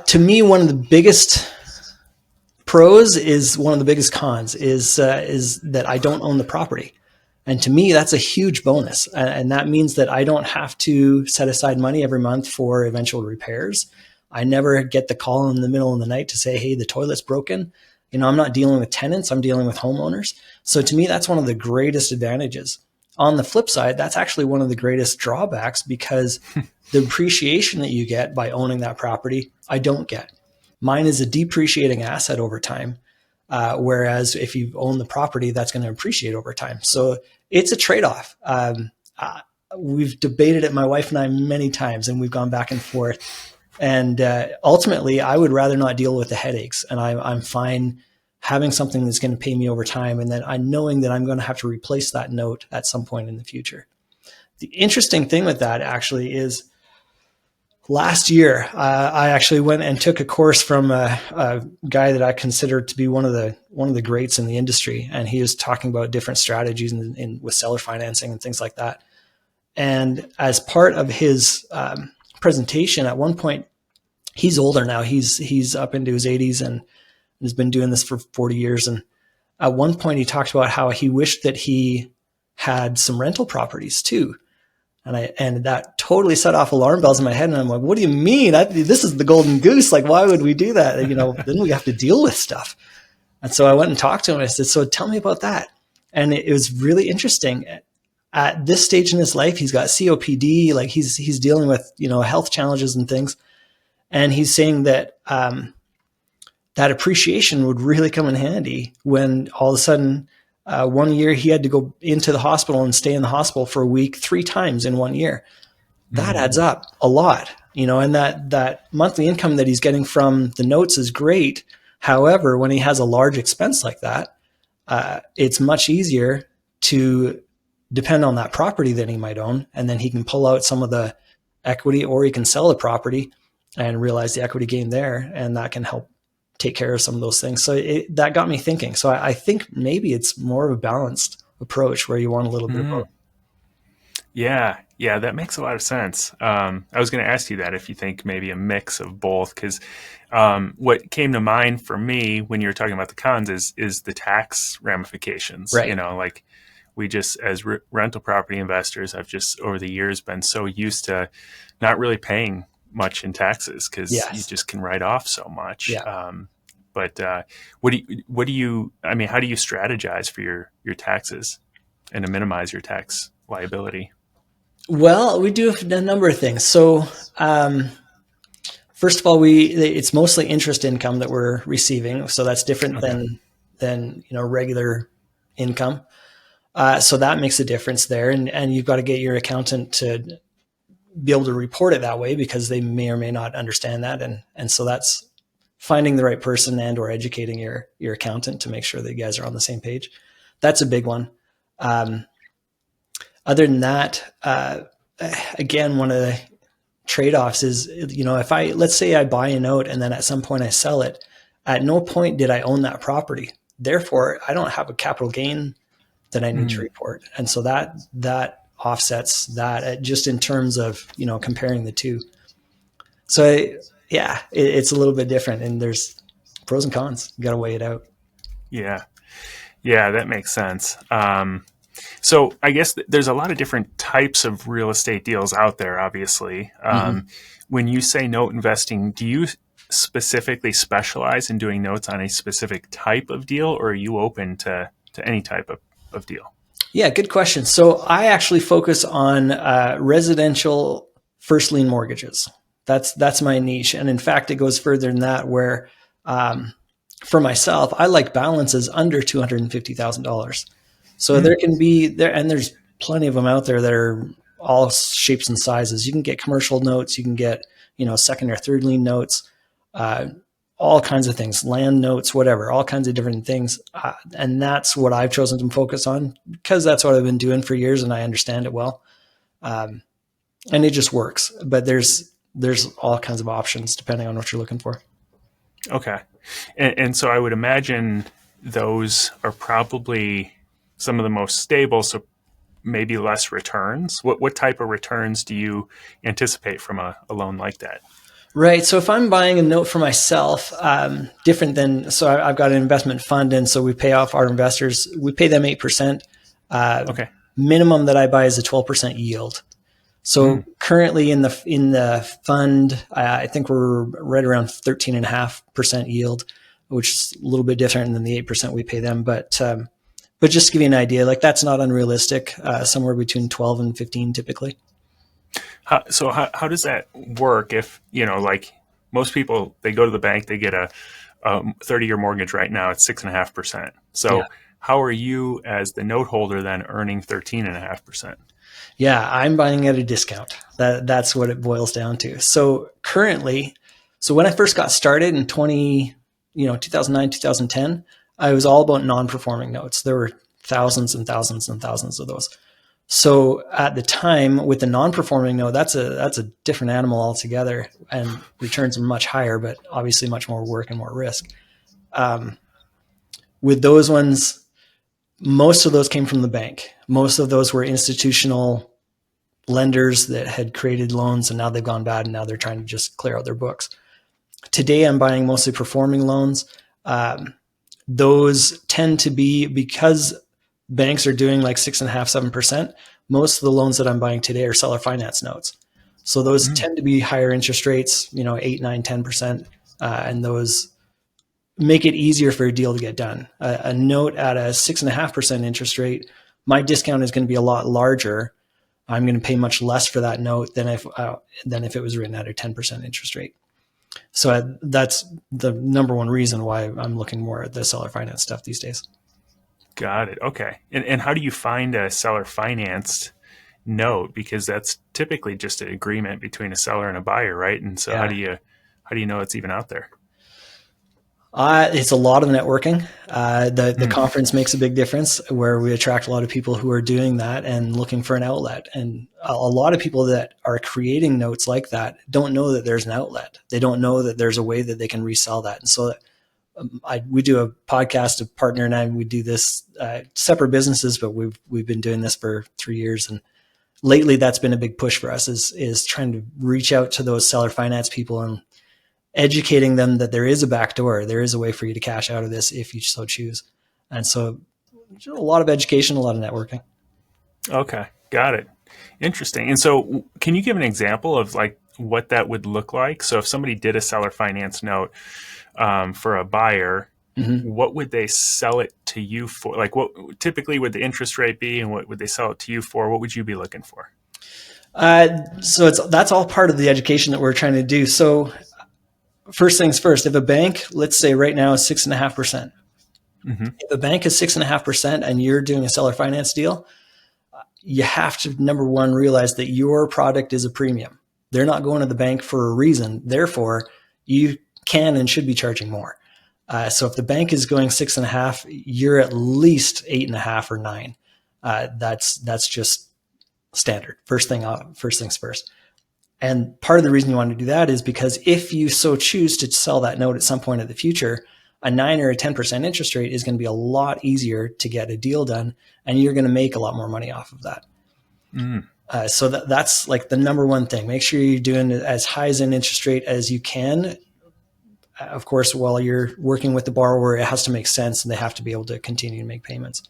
To me, one of the biggest pros is one of the biggest cons is that I don't own the property. And to me, that's a huge bonus. And that means that I don't have to set aside money every month for eventual repairs. I never get the call in the middle of the night to say, hey, the toilet's broken. I'm not dealing with tenants, I'm dealing with homeowners. So to me, that's one of the greatest advantages. On the flip side, that's actually one of the greatest drawbacks because the appreciation that you get by owning that property, I don't get. Mine is a depreciating asset over time. Whereas if you own the property, that's going to appreciate over time. So it's a trade-off. We've debated it, my wife and I, many times, and we've gone back and forth. And ultimately, I would rather not deal with the headaches. And I'm fine having something that's going to pay me over time. And then I'm knowing that I'm going to have to replace that note at some point in the future. The interesting thing with that actually is last year, I actually went and took a course from a guy that I consider to be one of the greats in the industry, and he was talking about different strategies with seller financing and things like that. And as part of his presentation, at one point, he's older now. He's up into his 80s and has been doing this for 40 years. And at one point, he talked about how he wished that he had some rental properties too. And that totally set off alarm bells in my head. And I'm like, what do you mean? This is the golden goose. Like, why would we do that? Then we have to deal with stuff. And so I went and talked to him. I said, so tell me about that. And it was really interesting. At this stage in his life, he's got COPD, like he's dealing with, health challenges and things. And he's saying that, that appreciation would really come in handy when all of a sudden, 1 year he had to go into the hospital and stay in the hospital for a week 3 times in 1 year. That adds up a lot, and that monthly income that he's getting from the notes is great. However, when he has a large expense like that, it's much easier to depend on that property that he might own. And then he can pull out some of the equity, or he can sell the property and realize the equity gain there. And that can help take care of some of those things. So that got me thinking. So I think maybe it's more of a balanced approach where you want a little bit of both. Yeah, that makes a lot of sense. I was going to ask you that if you think maybe a mix of both, because what came to mind for me when you were talking about the cons is the tax ramifications. Right. Like we just, as rental property investors, I've just over the years been so used to not really paying much in taxes because you just can write off so much. Yeah. But how do you strategize for your taxes and to minimize your tax liability? Well, we do a number of things. So, first of all, it's mostly interest income that we're receiving. So that's different than regular income. So that makes a difference there. And you've got to get your accountant to be able to report it that way because they may or may not understand that. And so that's finding the right person and or educating your accountant to make sure that you guys are on the same page. That's a big one. Other than that, again, one of the trade-offs is, if let's say I buy a note and then at some point I sell it, at no point did I own that property. Therefore, I don't have a capital gain that I need to report. And so that offsets that just in terms of, comparing the two. So it's a little bit different and there's pros and cons. You got to weigh it out. Yeah, that makes sense. So I guess there's a lot of different types of real estate deals out there, obviously. When you say note investing, do you specifically specialize in doing notes on a specific type of deal, or are you open to any type of deal? Yeah, good question. So I actually focus on residential first lien mortgages. That's my niche. And in fact, it goes further than that where for myself, I like balances under $250,000. So there can be and there's plenty of them out there that are all shapes and sizes. You can get commercial notes, you can get, second or third lien notes, all kinds of things, land notes, whatever, all kinds of different things. And that's what I've chosen to focus on because that's what I've been doing for years and I understand it well. And it just works, but there's all kinds of options depending on what you're looking for. Okay. And so I would imagine those are probably some of the most stable, so maybe less returns. What type of returns do you anticipate from a loan like that? Right. So if I'm buying a note for myself, different than, so I've got an investment fund. And so we pay off our investors, we pay them 8%. Uh, Okay. Minimum that I buy is a 12% yield. So Mm, currently in the fund, I think we're right around 13.5% yield, which is a little bit different than the 8% we pay them. But just to give you an idea, like that's not unrealistic. Somewhere between 12 and 15 typically. how does that work if, like most people, they go to the bank, they get a 30-year mortgage right now at 6.5%. Yeah. So how are you as the note holder then earning 13.5%? Yeah, I'm buying at a discount. That's what it boils down to. So currently, so when I first got started in 2009, 2010, I was all about non-performing notes. There were thousands and thousands and thousands of those. So at the time with the non-performing note, that's a different animal altogether, and returns are much higher, but obviously much more work and more risk. Um, with those ones, most of those came from the bank. Most of those were institutional lenders that had created loans and now they've gone bad and now they're trying to just clear out their books. Today, I'm buying mostly performing loans. Um, those tend to be, because banks are doing like 6.5%, 7%. Most of the loans that I'm buying today are seller finance notes. So those Mm, tend to be higher interest rates, 8, 9, 10%. And those make it easier for a deal to get done. A note at a 6.5% interest rate, my discount is going to be a lot larger. I'm going to pay much less for that note than if it was written at a 10% interest rate. So that's the number one reason why I'm looking more at the seller finance stuff these days. got it. Okay. And how do you find a seller financed note? Because that's typically just an agreement between a seller and a buyer, right? And so Yeah. how do you know it's even out there? It's a lot of networking. The Mm, conference makes a big difference where we attract a lot of people who are doing that and looking for an outlet. And a lot of people that are creating notes like that don't know that there's an outlet. They don't know that there's a way that they can resell that. And so we do a podcast, a partner and I, we do this separate businesses, but we've been doing this for 3 years. And lately that's been a big push for us is trying to reach out to those seller finance people and educating them that there is a back door. There is a way for you to cash out of this if you so choose. And so a lot of education, a lot of networking. okay. Got it. Interesting. And so can you give an example of like what that would look like? So if somebody did a seller finance note for a buyer, Mm-hmm. what would they sell it to you for? Like, what typically would the interest rate be, and what would they sell it to you for? What would you be looking for? So that's all part of the education that we're trying to do. So first things first, if a bank, let's say right now is 6.5%, Hmm. if a bank is 6.5% and you're doing a seller finance deal, you have to, number one, realize that your product is a premium. They're not going to the bank for a reason. Therefore, you can and should be charging more. So if the bank is going 6.5, you're at least 8.5 or 9. That's just standard. First things first. And part of the reason you want to do that is because if you so choose to sell that note at some point in the future, a 9 or a 10% interest rate is going to be a lot easier to get a deal done, and you're going to make a lot more money off of that. Mm, So that's like the number one thing. Make sure you're doing as high as an interest rate as you can. Of course, while you're working with the borrower, it has to make sense and they have to be able to continue to make payments.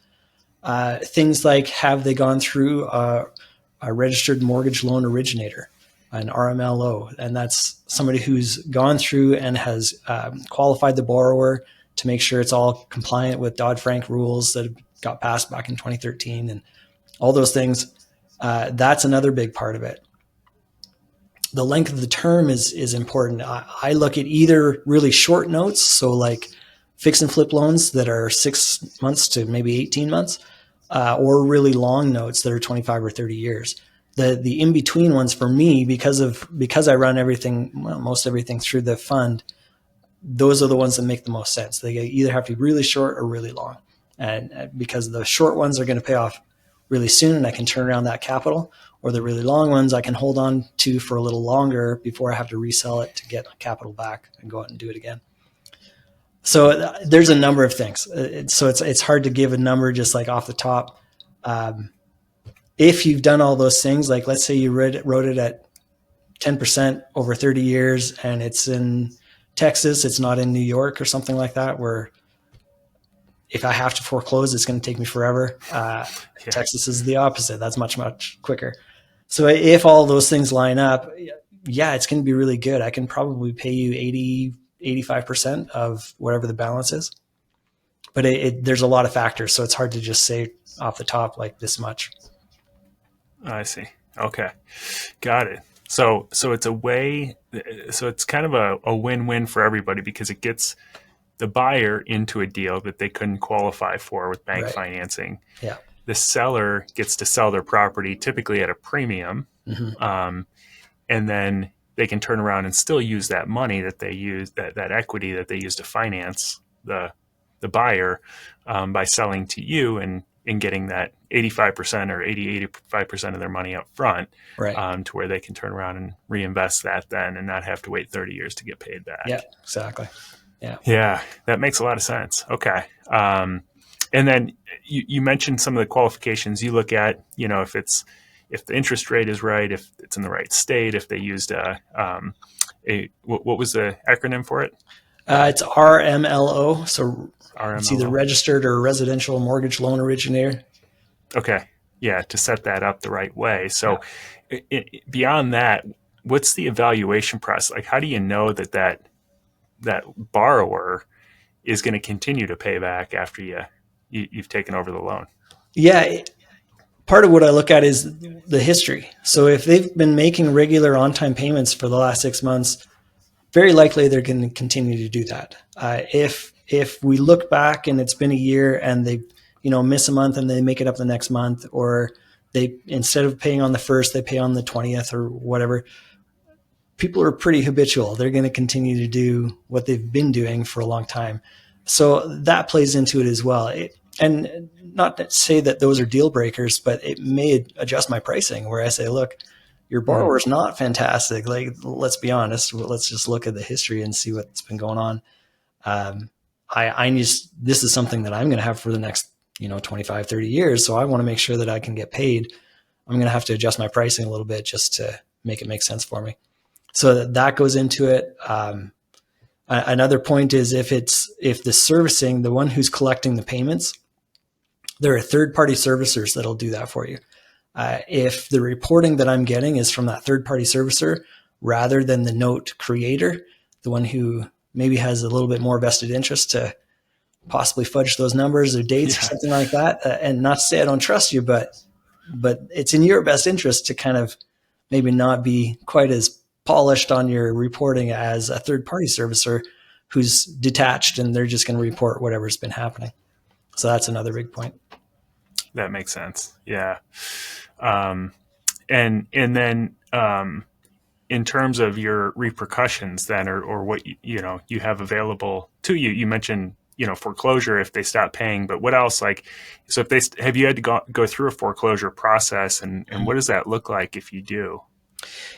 Things like, have they gone through a registered mortgage loan originator, an RMLO? And that's somebody who's gone through and has qualified the borrower to make sure it's all compliant with Dodd-Frank rules that got passed back in 2013 and all those things. That's another big part of it. The length of the term is important. I look at either really short notes, so like fix and flip loans that are 6 months to maybe 18 months, or really long notes that are 25 or 30 years. The in between ones for me, because I run everything, well, most everything through the fund, those are the ones that make the most sense. They either have to be really short or really long. And because the short ones are going to pay off really soon and I can turn around that capital, or the really long ones I can hold on to for a little longer before I have to resell it to get capital back and go out and do it again. So there's a number of things. So it's hard to give a number just like off the top. Um, if you've done all those things, like let's say you wrote it at 10% over 30 years, and it's in Texas, it's not in New York or something like that, where if I have to foreclose, it's going to take me forever. Yeah. Texas is the opposite. That's much, much quicker. So if all those things line up, yeah, it's going to be really good. I can probably pay you 85% of whatever the balance is. But there's a lot of factors, so it's hard to just say off the top like this much. I see. Okay. Got it. So it's a way, so it's kind of a win-win for everybody because it gets the buyer into a deal that they couldn't qualify for with bank Right. financing. Yeah. The seller gets to sell their property typically at a premium, and then they can turn around and still use that money that they use, that equity that they use to finance the buyer, by selling to you and getting that 85% or 85% of their money up front, Right. to where they can turn around and reinvest that then and not have to wait 30 years to get paid back. Yeah, exactly. Yeah. Yeah, that makes a lot of sense. Okay. And then you mentioned some of the qualifications you look at, if the interest rate is right, if it's in the right state, if they used what was the acronym for it? It's RMLO. So it's either RMLO. registered or residential mortgage loan originator. Okay. Yeah, to set that up the right way. So Yeah. beyond that, what's the evaluation process? Like, how do you know that borrower is going to continue to pay back after you've taken over the loan? Yeah. Part of what I look at is the history. So if they've been making regular on-time payments for the last 6 months, very likely they're going to continue to do that. If we look back and it's been a year and they, miss a month and they make it up the next month, or they, instead of paying on the 1st, they pay on the 20th or whatever, people are pretty habitual. They're going to continue to do what they've been doing for a long time. So that plays into it as well. And not to say that those are deal breakers, but it may adjust my pricing where I say, look, your borrower is not fantastic. Like, let's be honest. Let's just look at the history and see what's been going on. This is something that I'm going to have for the next, 25, 30 years. So I want to make sure that I can get paid. I'm going to have to adjust my pricing a little bit just to make it make sense for me. So that goes into it. Another point is if the servicing, the one who's collecting the payments, there are third-party servicers that'll do that for you. If the reporting that I'm getting is from that third-party servicer rather than the note creator, the one who maybe has a little bit more vested interest to possibly fudge those numbers or dates or something like that, and not to say I don't trust you, but it's in your best interest to kind of maybe not be quite as polished on your reporting as a third-party servicer who's detached and they're just going to report whatever's been happening. So that's another big point. That makes sense. Yeah. And then in terms of your repercussions then, or what you have available to you, you mentioned foreclosure if they stop paying, but what else? Like, so if have you had to go through a foreclosure process, and what does that look like if you do?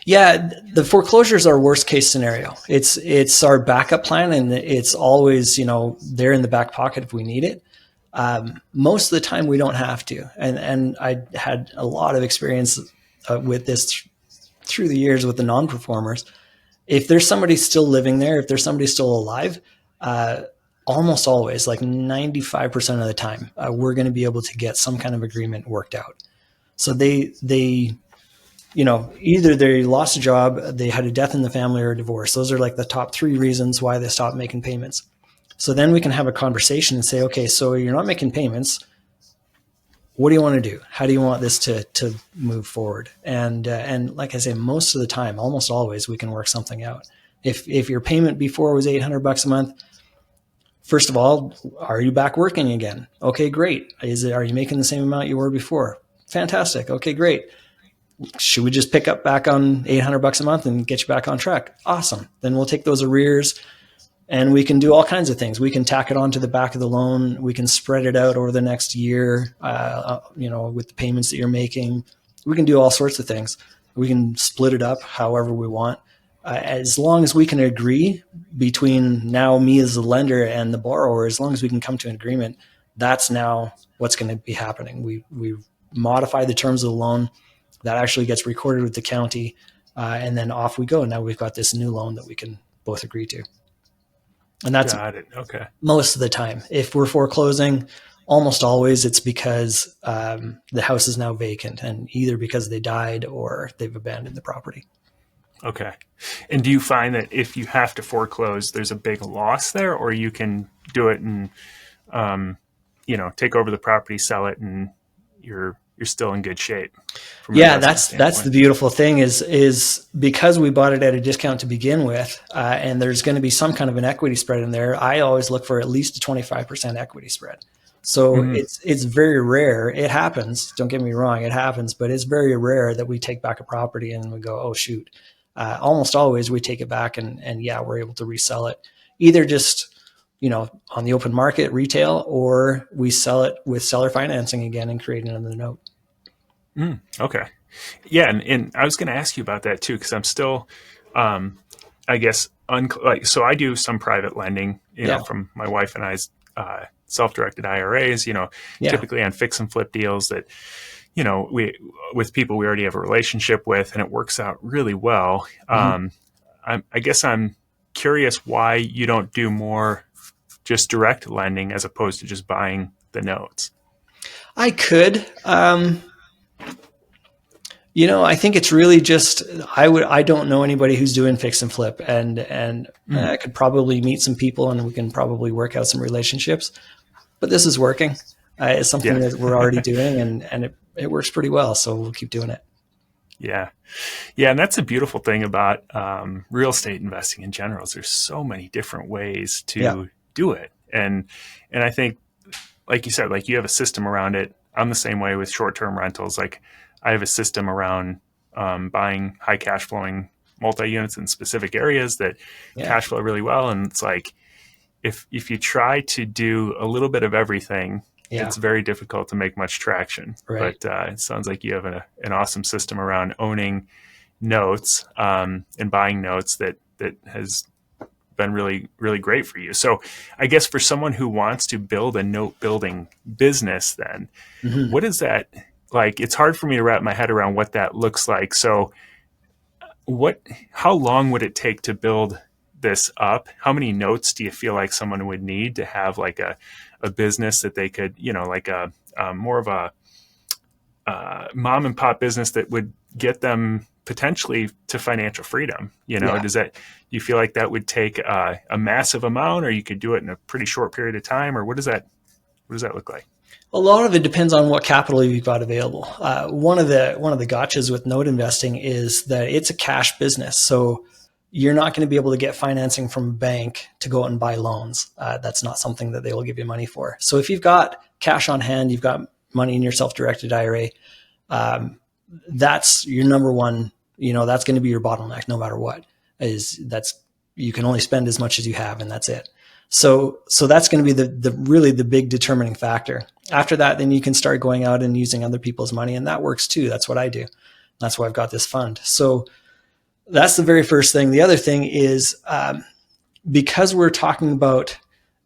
Yeah, the foreclosure is our worst case scenario. It's our backup plan, and it's always there in the back pocket if we need it. Most of the time we don't have to, and I had a lot of experience with this through the years with the non-performers. If there's somebody still living there, if there's somebody still alive, almost always, like 95% of the time, we're going to be able to get some kind of agreement worked out. So they either they lost a job, they had a death in the family, or a divorce. Those are like the top 3 reasons why they stopped making payments. So then we can have a conversation and say, okay, so you're not making payments. What do you want to do? How do you want this to move forward? And like I say, most of the time, almost always, we can work something out. If your payment before was $800 a month, first of all, are you back working again? Okay, great. Are you making the same amount you were before? Fantastic. Okay, great. Should we just pick up back on $800 a month and get you back on track? Awesome. Then we'll take those arrears and we can do all kinds of things. We can tack it onto the back of the loan. We can spread it out over the next year, with the payments that you're making. We can do all sorts of things. We can split it up however we want. As long as we can agree between now me as the lender and the borrower, as long as we can come to an agreement, that's now what's going to be happening. We modify the terms of the loan. That actually gets recorded with the county. and then off we go. Now we've got this new loan that we can both agree to. And that's Got it. Okay. most of the time. If we're foreclosing, almost always it's because the house is now vacant, and either because they died or they've abandoned the property. Okay. And do you find that if you have to foreclose, there's a big loss there, or you can do it and take over the property, sell it, and you're still in good shape from an Yeah, investment that's the standpoint? beautiful thing is because we bought it at a discount to begin with, and there's going to be some kind of an equity spread in there. I always look for at least a 25% equity spread. So Hmm. it's very rare. It happens. Don't get me wrong, it happens, but it's very rare that we take back a property and we go, oh shoot. Almost always we take it back, and yeah, we're able to resell it, either just on the open market retail, or we sell it with seller financing again and create another note. Okay. Yeah, and I was going to ask you about that too, because I'm still, I guess, so I do some private lending, Yeah, from my wife and I's self-directed IRAs, yeah. typically on fix and flip deals that, we with people we already have a relationship with, and it works out really well. Mhm. I guess I'm curious why you don't do more just direct lending as opposed to just buying the notes. I could. I think it's really just I don't know anybody who's doing fix and flip, and Mm, I could probably meet some people and we can probably work out some relationships. But this is working. It's something yeah. that we're already doing, and it works pretty well. So we'll keep doing it. Yeah. Yeah, and that's a beautiful thing about real estate investing in general. Is there's so many different ways Yeah. to do it, and I think, like you said, like you have a system around it. I'm the same way with short term rentals. Like I have a system around buying high cash flowing multi units in specific areas that Yeah. cash flow really well, and it's like if you try to do a little bit of everything, Yeah. it's very difficult to make much traction. Right. But it sounds like you have an awesome system around owning notes and buying notes that has been really really great for you. So I guess for someone who wants to build a note building business, then Hmm. what is that like? It's hard for me to wrap my head around what that looks like. So what how long would it take to build this up? How many notes do you feel like someone would need to have like a business that they could, like a more of a mom and pop business that would get them potentially to financial freedom? Yeah. Does that, you feel like that would take a massive amount, or you could do it in a pretty short period of time, or what does that look like? A lot of it depends on what capital you've got available. One of the gotchas with note investing is that it's a cash business, so you're not going to be able to get financing from a bank to go out and buy loans. That's not something that they will give you money for. So if you've got cash on hand, you've got money in your self-directed IRA, um, that's your number one. That's going to be your bottleneck, no matter what. That's you can only spend as much as you have, and that's it. So that's going to be the really the big determining factor. After that, then you can start going out and using other people's money, and that works too. That's what I do. That's why I've got this fund. So that's the very first thing. The other thing is because we're talking about,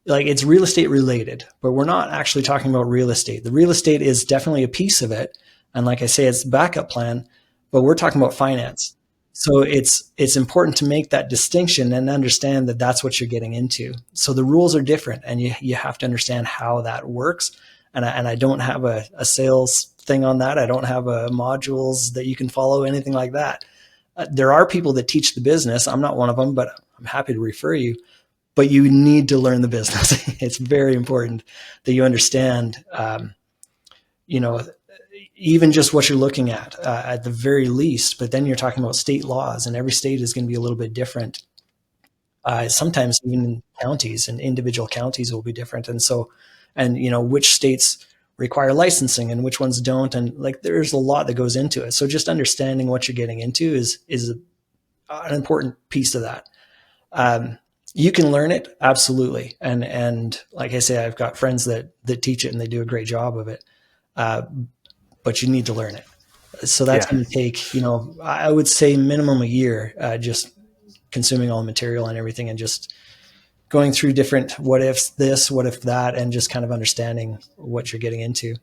like, it's real estate related, but we're not actually talking about real estate. The real estate is definitely a piece of it, and like I say, it's the backup plan. But we're talking about finance. So it's important to make that distinction and understand that that's what you're getting into. So the rules are different, and you have to understand how that works. And I don't have a sales thing on that. I don't have a modules that you can follow, anything like that. There are people that teach the business. I'm not one of them, but I'm happy to refer you. But you need to learn the business. It's very important that you understand, you know, even just what you're looking at the very least. But then you're talking about state laws, and every state is going to be a little bit different. Sometimes even counties and individual counties will be different. And so, and which states require licensing and which ones don't. And like, there's a lot that goes into it. So just understanding what you're getting into is an important piece of that. Um, you can learn it, absolutely, and like I say, I've got friends that teach it and they do a great job of it. Uh, but you need to learn it. So that's Yeah. going to take, I would say minimum a year, just consuming all the material and everything, and just going through different what ifs this, what if that, and just kind of understanding what you're getting into.